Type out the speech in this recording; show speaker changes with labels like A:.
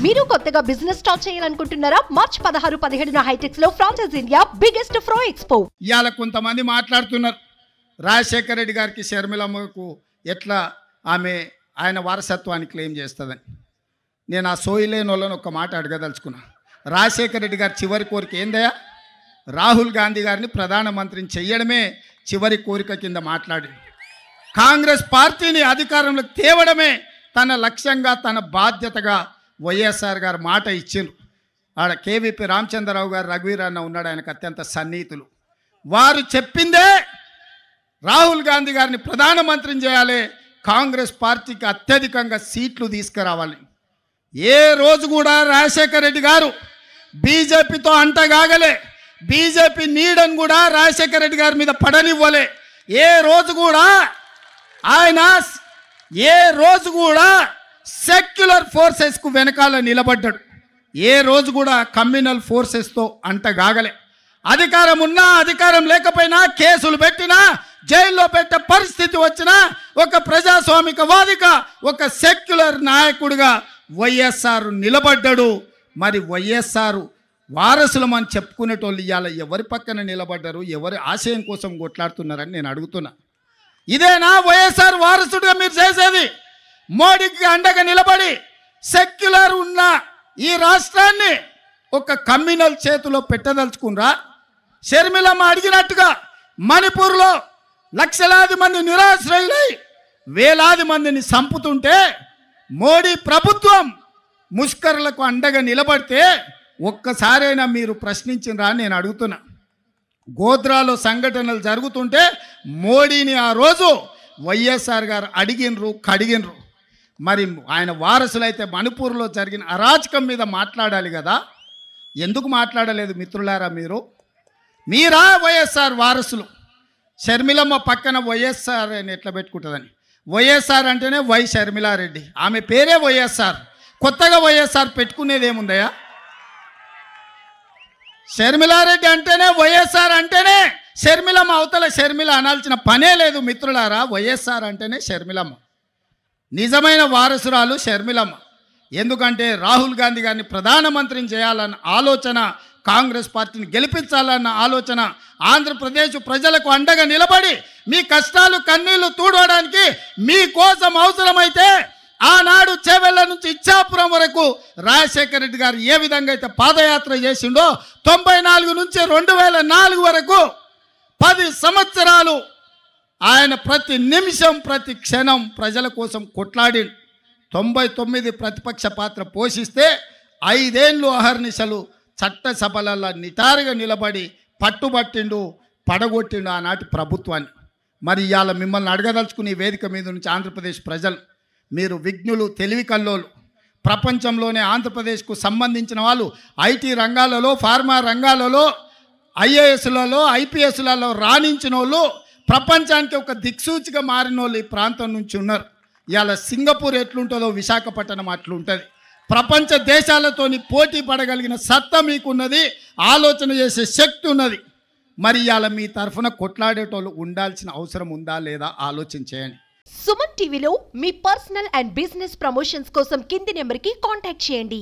A: మీరు కొత్తగా business start చేయాలనుకుంటున్నారా? మార్చ్ 16, 17 హైటెక్స్ లో ఫ్రాన్సెస్ ఇండియా బిగ్గెస్ట్ ఫ్రో ఎక్స్పో.
B: ఇవాళ కొంతమంది మాట్లాడుతున్నారు రాజశేఖర రెడ్డి గారికి షర్మిలమ్మకు ఎట్లా ఆయన వారసత్వాన్ని క్లెయిమ్ చేస్తుందని. నేను ఆ సోయిలేని వాళ్ళని ఒక మాట అడగదలుచుకున్నా. రాజశేఖర రెడ్డి గారి చివరి కోరిక ఏందయ్యా? రాహుల్ గాంధీ గారిని ప్రధానమంత్రిని చెయ్యడమే చివరి కోరిక కింద మాట్లాడి కాంగ్రెస్ పార్టీని అధికారంలోకి తేవడమే తన లక్ష్యంగా, తన బాధ్యతగా వైఎస్ఆర్ గారు మాట ఇచ్చిండ్రు. ఆడ కేవీపీ రామచంద్రరావు గారు, రఘువీర్ అన్న ఉన్నాడు, ఆయనకు అత్యంత సన్నిహితులు. వారు చెప్పిందే రాహుల్ గాంధీ గారిని ప్రధానమంత్రిని చేయాలి, కాంగ్రెస్ పార్టీకి అత్యధికంగా సీట్లు తీసుకురావాలి. ఏ రోజు కూడా రాజశేఖర రెడ్డి గారు బీజేపీతో అంటగాగలే, బీజేపీ నీడని కూడా రాజశేఖర రెడ్డి గారి మీద పడనివ్వలే. ఏ రోజు కూడా సెక్యులర్ ఫోర్సెస్కు వెనకాల నిలబడ్డాడు. ఏ రోజు కూడా కమ్యూనల్ ఫోర్సెస్తో అంటగాగలే. అధికారం ఉన్నా, అధికారం లేకపోయినా, కేసులు పెట్టినా, జైల్లో పెట్టే పరిస్థితి వచ్చినా ఒక ప్రజాస్వామికవాదిగా, ఒక సెక్యులర్ నాయకుడిగా వైఎస్ఆర్ నిలబడ్డాడు. మరి వైఎస్ఆర్ వారసులమని చెప్పుకునేటోళ్ళు ఇవాళ ఎవరి పక్కన నిలబడ్డారు, ఎవరి ఆశయం కోసం కొట్లాడుతున్నారని నేను అడుగుతున్నా. ఇదేనా వైఎస్ఆర్ వారసుడిగా మీరు చేసేది? మోడీకి అండగా నిలబడి సెక్యులర్ ఉన్న ఈ రాష్ట్రాన్ని ఒక కమ్యూనల్ చేతిలో పెట్టదలుచుకున్నారా? షర్మిలమ్మ అడిగినట్టుగా మణిపూర్లో లక్షలాది మంది నిరాశ్రయులై వేలాది మందిని చంపుతుంటే మోడీ ప్రభుత్వం ముష్కరులకు అండగా నిలబడితే ఒక్కసారైనా మీరు ప్రశ్నించినరా అని నేను అడుగుతున్నా. గోద్రాలో సంఘటనలు జరుగుతుంటే మోడీని ఆ రోజు వైఎస్ఆర్ గారు అడిగినరు, కడిగినరు. మరి ఆయన వారసులైతే మణిపూర్లో జరిగిన అరాచకం మీద మాట్లాడాలి కదా, ఎందుకు మాట్లాడలేదు మిత్రులారా? మీరా వైఎస్ఆర్ వారసులు? షర్మిలమ్మ పక్కన వైఎస్ఆర్ అని ఎట్లా పెట్టుకుంటుందని. వైఎస్ఆర్ అంటేనే వై షర్మిలారెడ్డి, ఆమె పేరే వైఎస్ఆర్. కొత్తగా వైఎస్ఆర్ పెట్టుకునేది ఏముందయ్యా? షర్మిలారెడ్డి అంటేనే వైఎస్ఆర్ అంటేనే షర్మిలమ్మ, అవతల షర్మిల అనాల్సిన పనే లేదు మిత్రులారా. వైఎస్ఆర్ అంటేనే షర్మిలమ్మ. నిజమైన వారసురాలు షర్మిలమ్మ. ఎందుకంటే రాహుల్ గాంధీ గారిని ప్రధానమంత్రిని చేయాలన్న ఆలోచన, కాంగ్రెస్ పార్టీని గెలిపించాలన్న ఆలోచన, ఆంధ్రప్రదేశ్ ప్రజలకు అండగా నిలబడి మీ కష్టాలు కన్నీళ్లు తూడవడానికి మీకోసం అవసరమైతే ఆనాడు చేవెళ్ళ నుంచి ఇచ్చాపురం వరకు రాజశేఖర రెడ్డి గారు ఏ విధంగా అయితే పాదయాత్ర చేసిండో 94 నుంచి 2004 వరకు 10 సంవత్సరాలు ఆయన ప్రతి నిమిషం, ప్రతి క్షణం ప్రజల కోసం కొట్లాడి 99 ప్రతిపక్ష పాత్ర పోషిస్తే 5 ఏళ్ళు అహర్నిశలు చట్టసభలలో నిటారుగా నిలబడి పట్టుబట్టిండు, పడగొట్టిండు ఆనాటి ప్రభుత్వాన్ని. మరి ఇవాళ మిమ్మల్ని అడగదలుచుకుని వేదిక మీద నుంచి ఆంధ్రప్రదేశ్ ప్రజలు, మీరు విజ్ఞులు, తెలివి కల్లోలు, ప్రపంచంలోనే ఆంధ్రప్రదేశ్కు సంబంధించిన వాళ్ళు ఐటీ రంగాలలో, ఫార్మా రంగాలలో, ఐఏఎస్లలో, ఐపీఎస్లలో రాణించిన వాళ్ళు, ప్రపంచానికి ఒక దిక్సూచిగా మారిన వాళ్ళు ఈ ప్రాంతం నుంచి ఉన్నారు. ఇవాళ సింగపూర్ ఎట్లుంటుందో విశాఖపట్నం అట్లుంటుంది. ప్రపంచ దేశాలతోని పోటీ పడగలిగిన సత్తా మీకున్నది, ఆలోచన చేసే శక్తి ఉన్నది. మరి ఇవాళ మీ తరఫున కొట్లాడేటోళ్ళు ఉండాల్సిన అవసరం ఉందా లేదా ఆలోచన చేయండి.
A: సుమన్ టీవీలో మీ పర్సనల్ అండ్ బిజినెస్ ప్రమోషన్స్ కోసం కింది నెంబర్కి కాంటాక్ట్ చేయండి.